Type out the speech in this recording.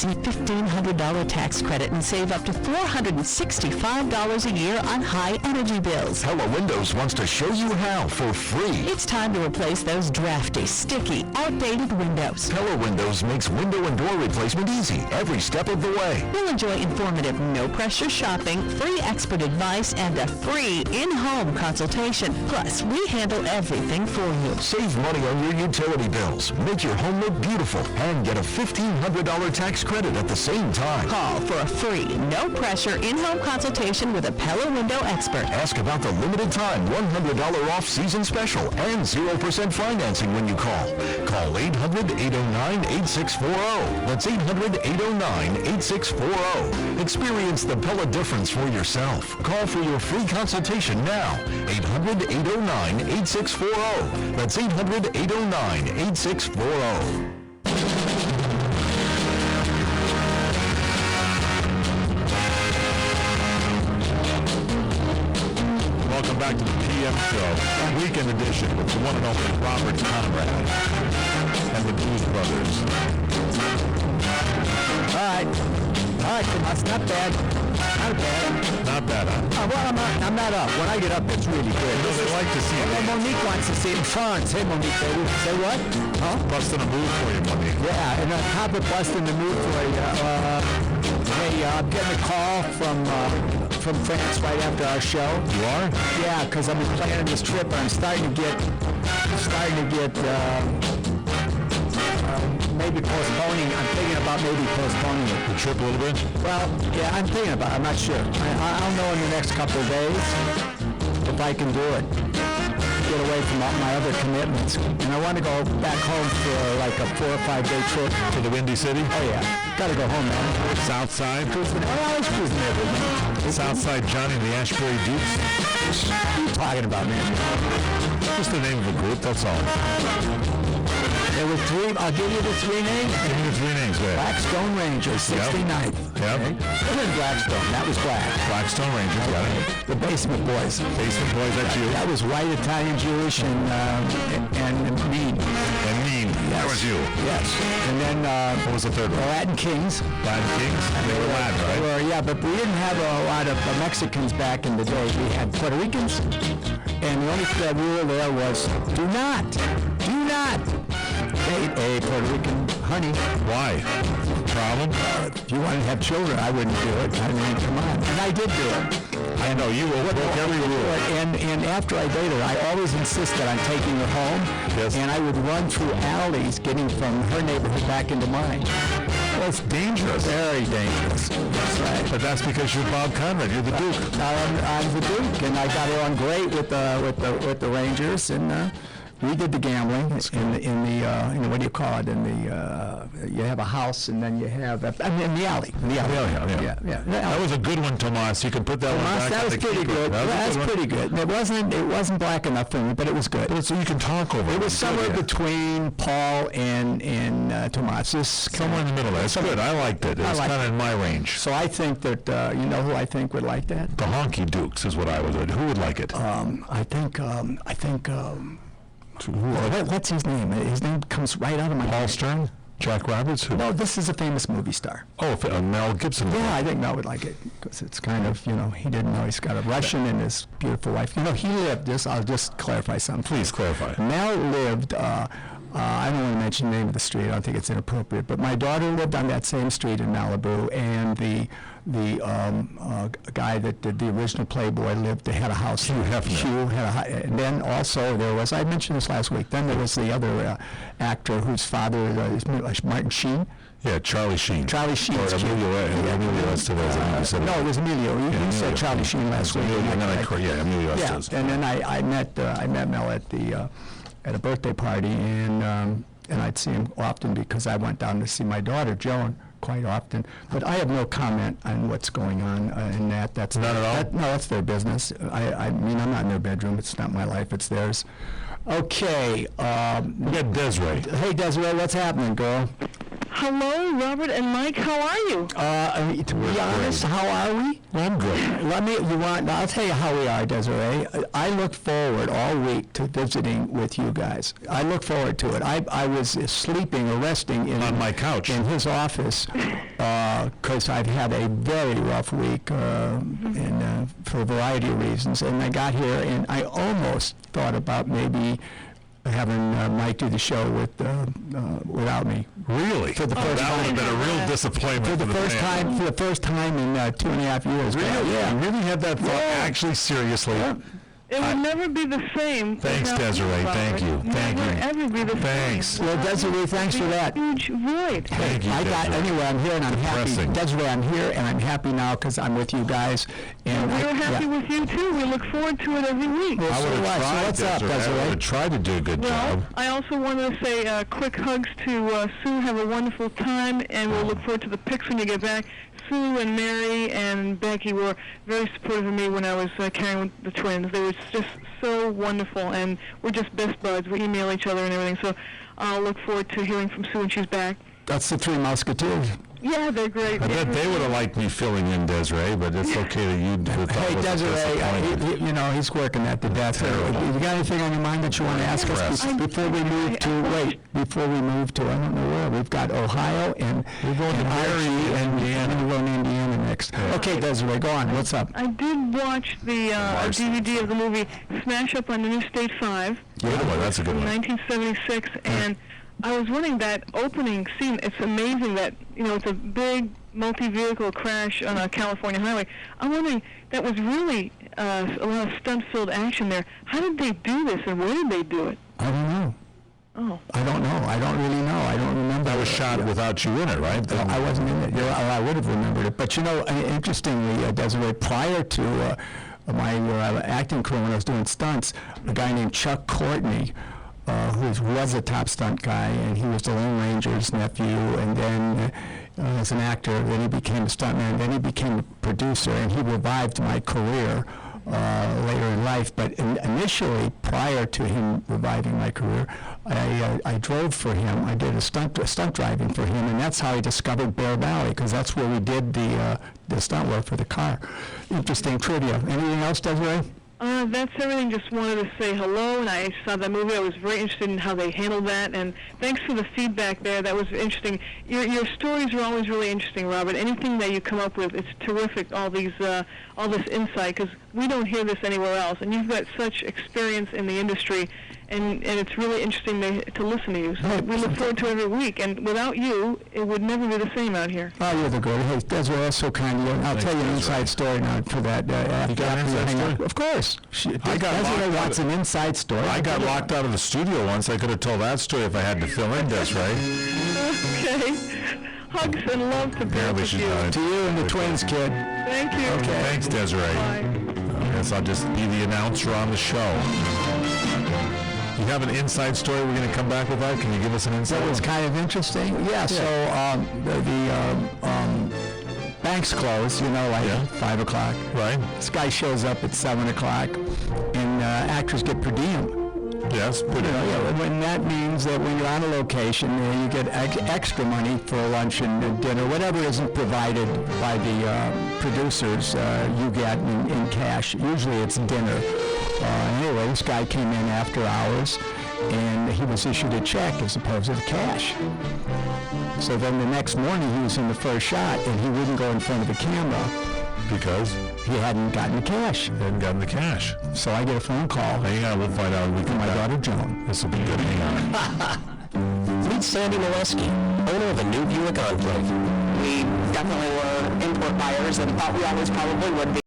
receive $1,500 tax credit and save up to $465 a year on high energy bills. Pella Windows wants to show you how for free. It's time to replace those drafty, sticky, outdated windows. Pella Windows makes window and door replacement easy every step of the way. You'll enjoy informative, no-pressure shopping, free expert advice, and a free in-home consultation. Plus, we handle everything for you. Save money on your utility bills, make your home look beautiful, and get a $1,500 tax credit at the same time. Call for a free, no-pressure in-home consultation with a Pella window expert. Ask about the limited time $100 off season special and 0% financing when you call. Call 800-809-8640. That's 800-809-8640. Experience the Pella difference for yourself. Call for your free consultation now. 800-809-8640. That's 800-809-8640. Welcome back to the PM Show, weekend edition with the one and only Robert Conrad and the Blues Brothers. All right, that's not bad. Not bad. Not bad, huh? Well, I'm not up. When I get up, it's really good. You know, they like to see it. Well, Monique wants to see it in France. Hey, Monique, baby. Say what? Huh? Busting a move for you, Monique. Yeah, and on top of busting the mood for you, hey, I'm getting a call from France right after our show. You are? Yeah, because I've been planning this trip, and I'm starting to get maybe postponing. I'm thinking about maybe postponing it. The trip a little bit? Well, yeah, I'm thinking about it. I'm not sure. I'll know in the next couple of days if I can do it. Get away from all my other commitments. And I want to go back home for like a 4 or 5 day trip. To the Windy City? Oh, yeah. Got to go home, man. South Side? Cruising. Oh, I was cruising everything. South Side Johnny and the Ashbury Dukes? What are you talking about, man? Just the name of a group, that's all. There were 3. I'll give you the 3 names. Give me the 3 names, man. Blackstone Rangers, 69th. Yep. Okay. And then Blackstone. That was black. Blackstone Rangers, got it. The Basement Boys. Basement Boys, that's you. That was white, Italian, Jewish, and mean. And Mean. That was you. Yes. And then What was the third one? Latin Kings. Latin Kings? They were Latin, right? Yeah, but we didn't have a lot of Mexicans back in the day. We had Puerto Ricans, and the only rule there was do not date a Puerto Rican honey. Why? Problem? If you wanted to have children, I wouldn't do it. I mean, come on. And I did do it. I know, you broke every rule. And after I dated her, I always insisted on taking her home. Yes. And I would run through alleys getting from her neighborhood back into mine. Well, it's dangerous. Very dangerous. That's right. But that's because you're Bob Conrad. You're the Duke. I'm the Duke, and I got along great with the Rangers, and we did the gambling in the what do you call it? You have a house, and then you have in the alley. Yeah. That was a good one, Tomas. You can put that one back. That was pretty good. That's pretty good. It wasn't black enough for me, but it was good. So you can talk over it. It was somewhere between Paul and Tomas. Somewhere in the middle. That's good. I liked it. It's kind of in my range. So I think that you know who I think would like that? The Honky Dukes is what I would. Who would like it? I think. What's his name? His name comes right out of my head. Paul Stern? Jack Roberts? Who? No, this is a famous movie star. Oh, Mel Gibson. Yeah, I think Mel would like it because it's kind of, he didn't know he's got a Russian and his beautiful wife. He lived this. I'll just clarify something. Please clarify. Mel lived, I don't want to mention the name of the street. I don't think it's inappropriate. But my daughter lived on that same street in Malibu, and the guy that did the original Playboy had a house. Hugh Hefner. Hugh had a house. And then also there was, I mentioned this last week, then there was the other actor whose father is Martin Sheen. Yeah, Charlie Sheen. Charlie Sheen. Or Emilio Estevez. No, it was Emilio. You said Charlie Sheen last week. And then Emilio Estevez. Yeah, and then I met Mel at a birthday party, and I'd see him often because I went down to see my daughter, Joan, quite often. But I have no comment on what's going on in that. That's not at all? No, that's their business. I mean, I'm not in their bedroom. It's not my life. It's theirs. Okay. We got Desiree. Hey, Desiree, what's happening, girl? Hello, Robert and Mike. How are you? To be honest, how are we? I'm good. I'll tell you how we are, Desiree. I look forward all week to visiting with you guys. I look forward to it. I was sleeping or resting On my couch. in his office because I've had a very rough week for a variety of reasons. And I got here and I almost thought about maybe having Mike do the show without me. Really? For the first that would time. have been a real disappointment For the first fans. time, in 2.5 years. Really? Yeah. You really had that thought? Yeah. Actually, seriously? Yeah. It would never be the same. Thanks, without Desiree. you, Thank you. Robert. Thank Never, you. ever be the Thanks. same. Well, Desiree, thanks for that. Huge void. Thank you, Desiree. Anyway, I'm here and I'm Depressing. happy. Desiree, I'm here and I'm happy now because I'm with you guys. And We're happy with you too. We look forward to it every week. Well, I so would do I. have So tried, what's up, Desiree. I would Desiree? have tried to do a good Well, job. I also wanted to say quick hugs to Sue. Have a wonderful time, and we'll look forward to the pics when you get back. Sue and Mary and Becky were very supportive of me when I was carrying the twins. They were just so wonderful, and we're just best buds. We email each other and everything, so I'll look forward to hearing from Sue when she's back. That's the Three Musketeers. Yeah, they're great. I bet they would have liked me filling in, Desiree, but it's okay that you thought Hey, was Desiree, disappointed. he's working that to death. Terrible. You got anything on your mind that you want to ask us Impressed. before we move to, I don't know where, we've got Ohio and We're going to Archie and Indiana. We're going to Indiana next. Okay, Desiree, go on. What's up? I did watch the DVD of the movie Smash Up on Interstate 5. Good one. That's a good From one. 1976, and I was wondering that opening scene. It's amazing that it's a big multi-vehicle crash on a California highway. I'm wondering, that was really a lot of stunt-filled action there. How did they do this, and where did they do it? I don't know. Oh, I don't know. I don't really know. I don't remember. That was shot without you in it, right? I wasn't in it. I would have remembered it. But interestingly, Desiree, prior to my acting career when I was doing stunts, a guy named Chuck Courtney, who was a top stunt guy, and he was the Lone Ranger's nephew, and then as an actor, then he became a stuntman, then he became a producer, and he revived my career later in life. But initially, prior to him reviving my career, I drove for him. I did a stunt driving for him, and that's how I discovered Bear Valley, because that's where we did the stunt work for the car. Interesting trivia. Anything else, Desiree? That's everything. Just wanted to say hello, and I saw that movie. I was very interested in how they handled that, and thanks for the feedback there. That was interesting. Your stories are always really interesting, Robert. Anything that you come up with, it's terrific. All this insight, because we don't hear this anywhere else, and you've got such experience in the industry, and it's really interesting to listen to you. So we look forward to every week, and without you, it would never be the same out here. Oh, you're the good. Hey, Desiree, that's so kind of you. I'll tell you an inside story now for that. You got an inside story? Of course. Desiree locked wants out. an inside story. I got locked out of the studio once. I could have told that story if I had to fill in, Desiree. Okay. Hugs and love to both Apparently of she's you. not. To you and the twins, kid. Thank you. Okay. Thanks, Desiree. Bye. I guess I'll just be the announcer on the show. You have an inside story we're going to come back with that? Can you give us an inside That was one? kind of interesting. Yeah, so the banks close, like Yeah. 5 o'clock. Right? This guy shows up at 7 o'clock, and actors get per diem. Yes, pretty When that means that when you're on a location, you get extra money for lunch and dinner, whatever isn't provided by the producers, you get in cash. Usually it's dinner. Anyway, this guy came in after hours, and he was issued a check as opposed to the cash. So then the next morning he was in the first shot, and he wouldn't go in front of the camera Because he hadn't gotten the cash. they hadn't gotten the cash. So I get a phone call Hang on, we'll find out when we from come my back. daughter Joan. This will be good. Hang on. Meet Sandy Molesky, owner of the new Buick Enclave. We definitely were import buyers and thought we always probably would be.